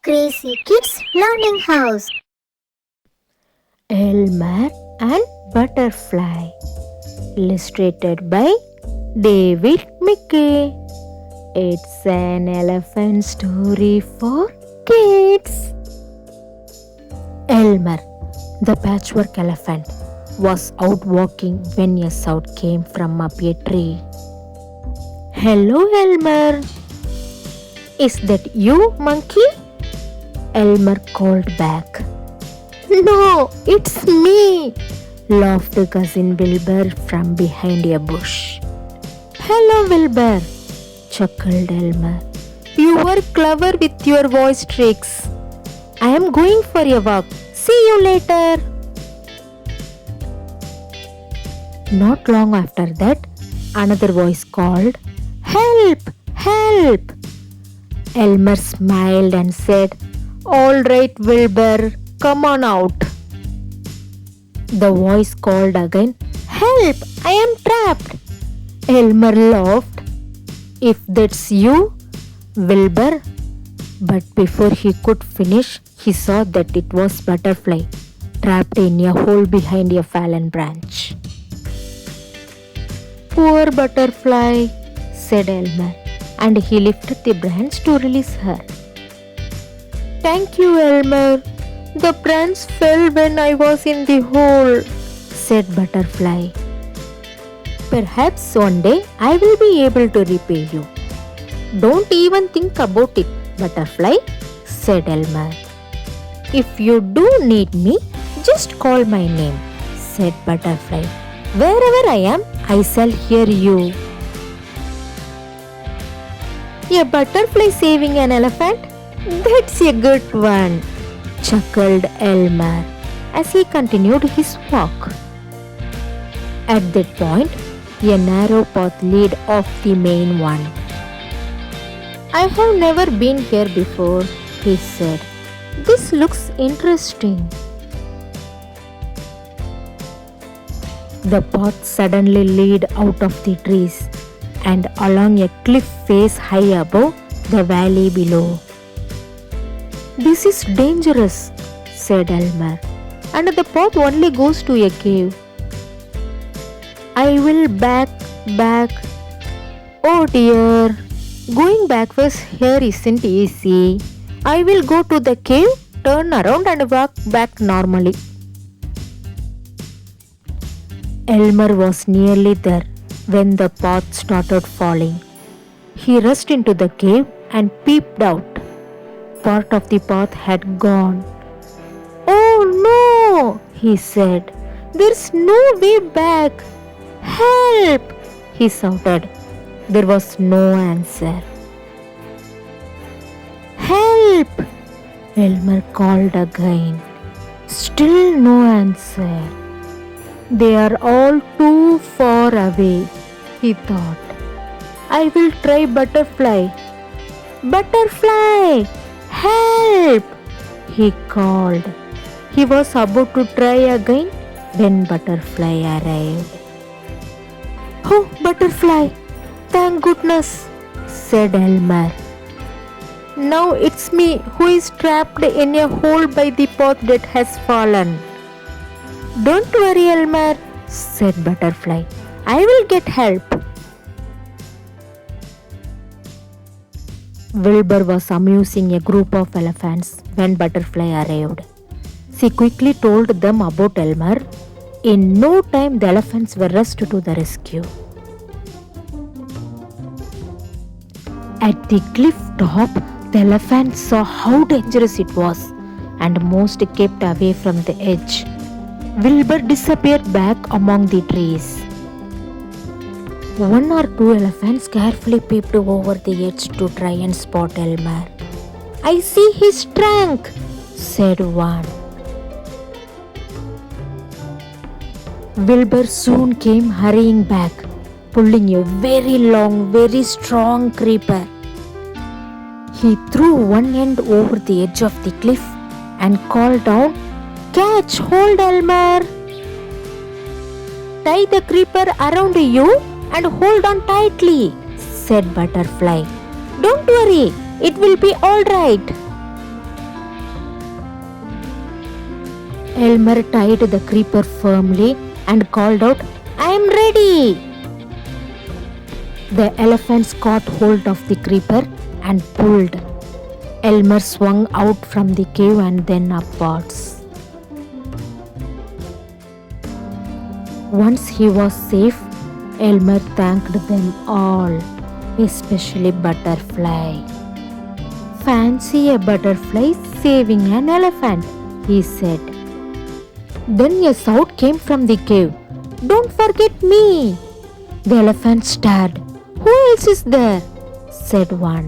Crazy Kids Learning House. Elmer and Butterfly. Illustrated by David McKee. It's an elephant story for kids. Elmer, the patchwork elephant, was out walking when a sound came from up a tree. Hello, Elmer. Is that you, monkey? Elmer called back. No, it's me, laughed cousin Wilbur from behind a bush. Hello, Wilbur, chuckled Elmer. You were clever with your voice tricks. I am going for a walk. See you later. Not long after that, another voice called, Help! Help! Elmer smiled and said, All right, Wilbur, come on out. The voice called again, Help! I am trapped. Elmer laughed. If that's you, Wilbur. But before he could finish, he saw that it was Butterfly, trapped in a hole behind a fallen branch. Poor Butterfly, said Elmer, and he lifted the branch to release her. Thank you, Elmer. The branch fell when I was in the hole, said Butterfly. Perhaps one day I will be able to repay you. Don't even think about it, Butterfly, said Elmer. If you do need me, just call my name, said Butterfly. Wherever I am, I shall hear you. A butterfly saving an elephant? That's a good one, chuckled Elmer as he continued his walk. At that point, a narrow path led off the main one. I have never been here before, he said. This looks interesting. The path suddenly led out of the trees and along a cliff face high above the valley below. This is dangerous, said Elmer, and the path only goes to a cave. I will back. Oh dear, going backwards here isn't easy. I will go to the cave, turn around and walk back normally. Elmer was nearly there when the path started falling. He rushed into the cave and peeped out. Part of the path had gone. Oh no, he said. There's no way back. Help! He shouted. There was no answer. Help! Elmer called again. Still no answer. They are all too far away, he thought. I will try Butterfly. Butterfly! Help! He called. He was about to try again when Butterfly arrived. Oh, Butterfly! Thank goodness, said Elmer. Now it's me who is trapped in a hole by the path that has fallen. Don't worry, Elmer, said Butterfly. I will get help. Wilbur was amusing a group of elephants when Butterfly arrived. She quickly told them about Elmer. In no time, the elephants were rushed to the rescue. At the cliff top, the elephants saw how dangerous it was and most kept away from the edge. Wilbur disappeared back among the trees. One or two elephants carefully peeped over the edge to try and spot Elmer. I see his trunk, said one. Wilbur soon came hurrying back, pulling a very long, very strong creeper. He threw one end over the edge of the cliff and called down, Catch, hold Elmer. Tie the creeper around you and hold on tightly, said Butterfly. Don't worry, it will be all right. Elmer tied the creeper firmly and called out, "I am ready!" The elephants caught hold of the creeper and pulled. Elmer swung out from the cave and then upwards. Once he was safe, Elmer thanked them all, especially Butterfly. "Fancy a butterfly saving an elephant," he said. Then a shout came from the cave. "Don't forget me!" The elephant stared. "Who else is there?" said one.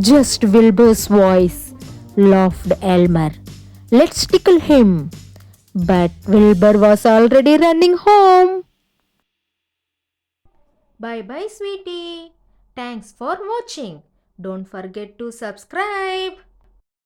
"Just Wilbur's voice," laughed Elmer. "Let's tickle him." But Wilbur was already running home. Bye bye, sweetie. Thanks for watching. Don't forget to subscribe.